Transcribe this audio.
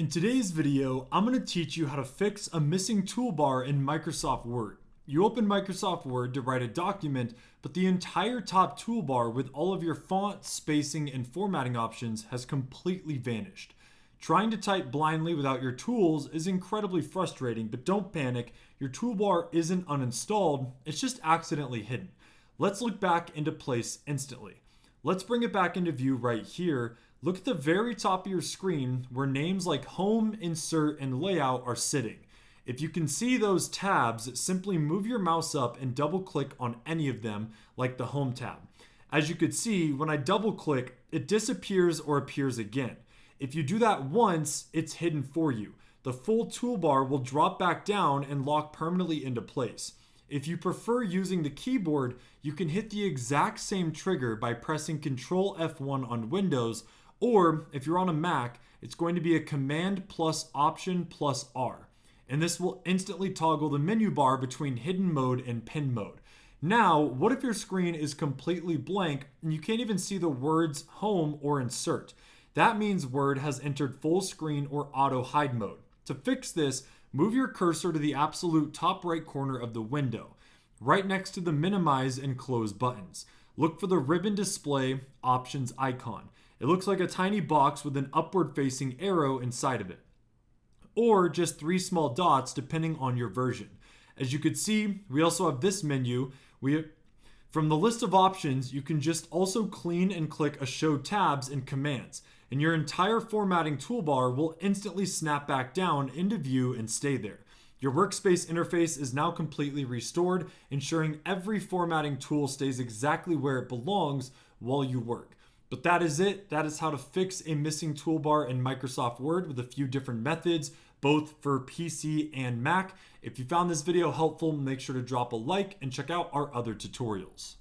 In today's video, I'm going to teach you how to fix a missing toolbar in Microsoft Word. You open Microsoft Word to write a document, but the entire top toolbar with all of your font, spacing, and formatting options has completely vanished. Trying to type blindly without your tools is incredibly frustrating, but don't panic, your toolbar isn't uninstalled, it's just accidentally hidden. Let's look back into place instantly. Let's bring it back into view right here. Look at the very top of your screen where names like Home, Insert, and Layout are sitting. If you can see those tabs, simply move your mouse up and double click on any of them, like the Home tab. As you could see, when I double click, it disappears or appears again. If you do that once, it's hidden for you. The full toolbar will drop back down and lock permanently into place. If you prefer using the keyboard, you can hit the exact same trigger by pressing Ctrl F1 on Windows, or if you're on a Mac, it's going to be a Command plus Option plus R. And this will instantly toggle the menu bar between hidden mode and pin mode. Now, what if your screen is completely blank and you can't even see the words Home or Insert? That means Word has entered full screen or auto hide mode. To fix this, move your cursor to the absolute top right corner of the window, right next to the minimize and close buttons. Look for the ribbon display options icon. It looks like a tiny box with an upward facing arrow inside of it, or just 3 small dots depending on your version. As you could see, we also have this menu. From the list of options, you can just also clean and click a show tabs and commands, and your entire formatting toolbar will instantly snap back down into view and stay there. Your workspace interface is now completely restored, ensuring every formatting tool stays exactly where it belongs while you work. But that is it. That is how to fix a missing toolbar in Microsoft Word with a few different methods, both for PC and Mac. If you found this video helpful, make sure to drop a like and check out our other tutorials.